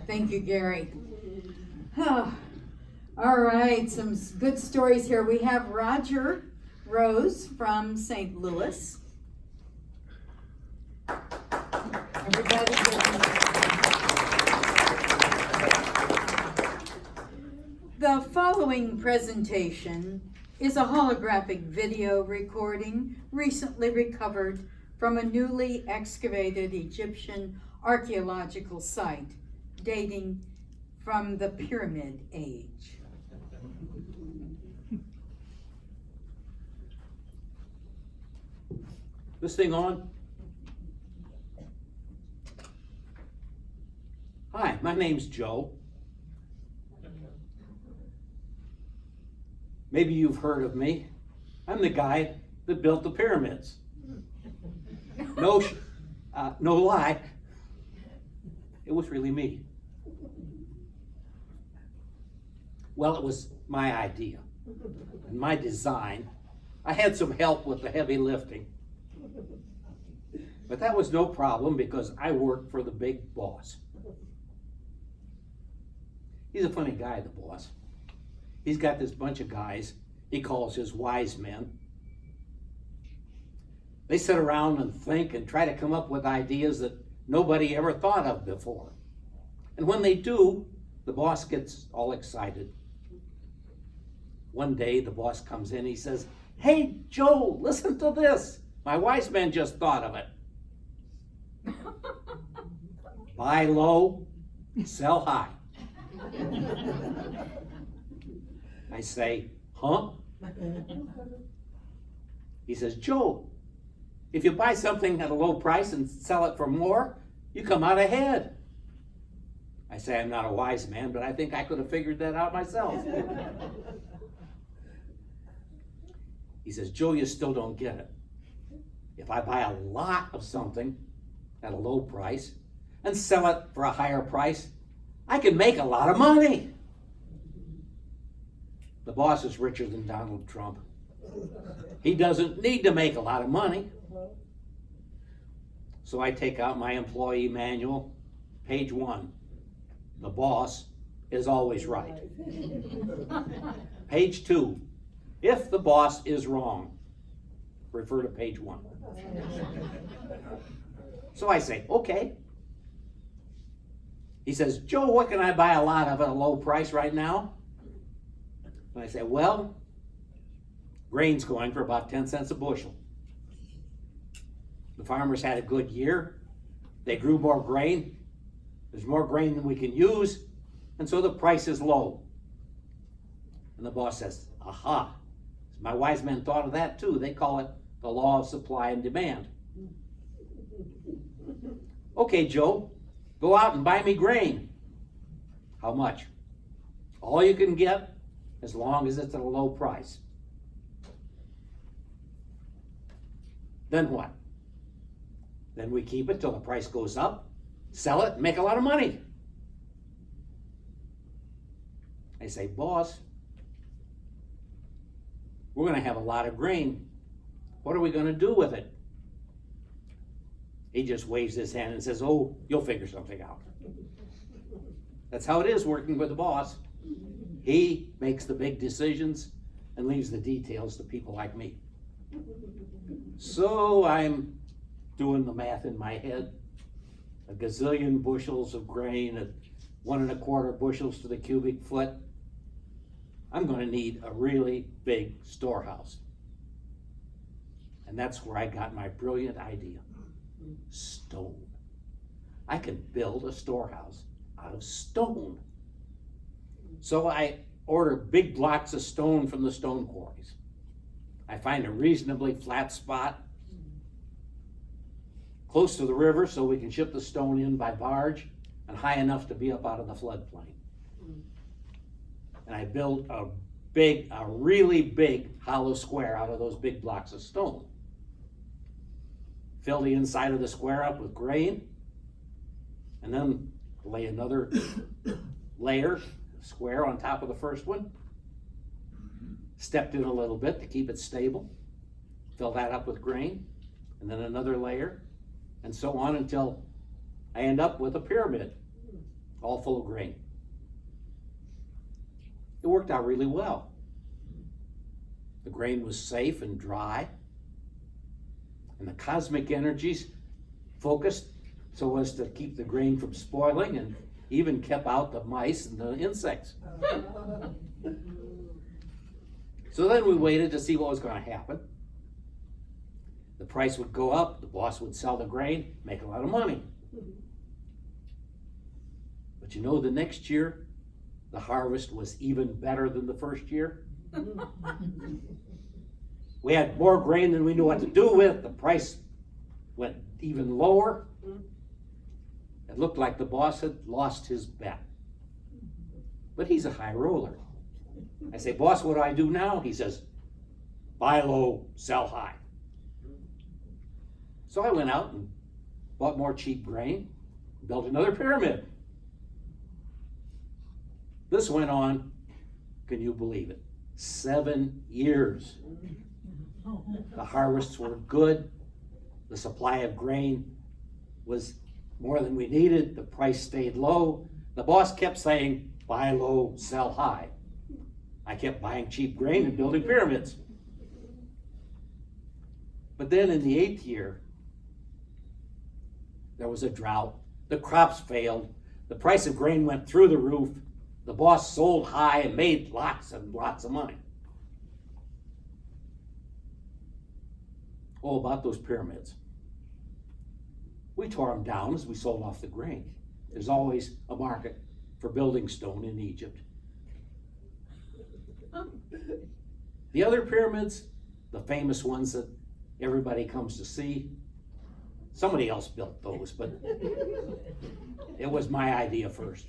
Thank you, Gary. All right, some good stories here. We have Roger Rose from St. Louis. Everybody The following presentation is a holographic video recording recently recovered from a newly excavated Egyptian archaeological site dating from the Pyramid Age. This thing on? Hi, my name's Joe. Maybe you've heard of me. I'm the guy that built the pyramids. No lie, it was really me. Well, it was my idea and my design. I had some help with the heavy lifting. But that was no problem because I worked for the big boss. He's a funny guy, the boss. He's got this bunch of guys he calls his wise men. They sit around and think and try to come up with ideas that nobody ever thought of before. And when they do, the boss gets all excited. One day the boss comes in, he says, "Hey, Joe, listen to this. My wise men just thought of it. Buy low, sell high." I say, "Huh?" He says, "Joe, if you buy something at a low price and sell it for more, you come out ahead." I say, "I'm not a wise man, but I think I could have figured that out myself." He says, "Joe, you still don't get it. If I buy a lot of something at a low price and sell it for a higher price, I can make a lot of money." The boss is richer than Donald Trump. He doesn't need to make a lot of money. So I take out my employee manual, page 1. The boss is always right. Page 2. If the boss is wrong, refer to page 1. So I say, "Okay." He says, "Joe, what can I buy a lot of at a low price right now?" And I say, "Well, grain's going for about 10 cents a bushel. The farmers had a good year. They grew more grain. There's more grain than we can use, and so the price is low." And the boss says, "Aha, my wise men thought of that too. They call it the law of supply and demand." "Okay, Joe, go out and buy me grain." "How much?" "All you can get, as long as it's at a low price." "Then what?" "Then we keep it till the price goes up, sell it, and make a lot of money." I say, "Boss, we're going to have a lot of grain. What are we going to do with it?" He just waves his hand and says, "Oh, you'll figure something out." That's how it is working with the boss. He makes the big decisions and leaves the details to people like me. So I'm doing the math in my head. A gazillion bushels of grain at 1 1/4 bushels to the cubic foot. I'm going to need a really big storehouse. And that's where I got my brilliant idea. Stone. I can build a storehouse out of stone. So I order big blocks of stone from the stone quarries. I find a reasonably flat spot close to the river so we can ship the stone in by barge and high enough to be up out of the floodplain. And I build a really big hollow square out of those big blocks of stone. Fill the inside of the square up with grain, and then lay another layer, square on top of the first one. Stepped in a little bit to keep it stable. Fill that up with grain, and then another layer, and so on until I end up with a pyramid. all full of grain. It worked out really well. The grain was safe and dry, and the cosmic energies focused so as to keep the grain from spoiling, and even kept out the mice and the insects. So then we waited to see what was going to happen. The price would go up, the boss would sell the grain, make a lot of money. But you know, the next year, the harvest was even better than the first year. We had more grain than we knew what to do with. The price went even lower. It looked like the boss had lost his bet. But he's a high roller. I say, boss, what do I do now? He says, buy low, sell high. So I went out and bought more cheap grain, built another pyramid. This went on, can you believe it, 7 years. The harvests were good. The supply of grain was more than we needed. The price stayed low. The boss kept saying, buy low, sell high. I kept buying cheap grain and building pyramids. But then in the 8th year, there was a drought. The crops failed. The price of grain went through the roof. The boss sold high and made lots and lots of money. Oh, about those pyramids. We tore them down as we sold off the grain. There's always a market for building stone in Egypt. The other pyramids, the famous ones that everybody comes to see, somebody else built those, but it was my idea first.